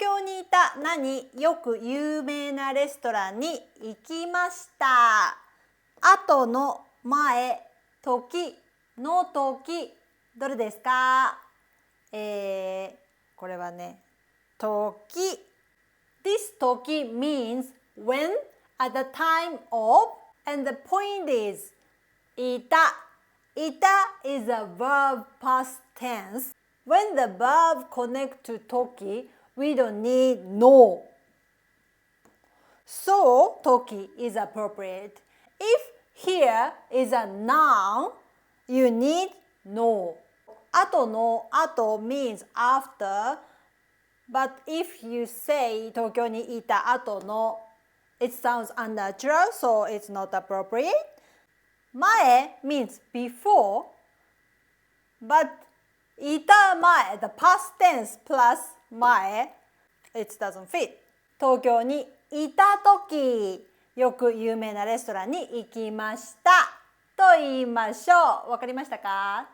京にいたよく有名なレストランに行きました。後の前、時の時、どれですか？これはね、時。This 時 means when, at the time of, and the point is いた。いた is a verb past tense. When the verb connects to 時 we don't need no. So, 時 is appropriate. If here is a noun, you need no. 後の後 means after, but if you say 東京にいた後の it sounds unnatural, so it's not appropriate. 前 means before, but いた前 the past tense plus 前 it doesn't fit. 東京にいた時、よく有名なレストランに行きましたと言いましょう。わかりましたか？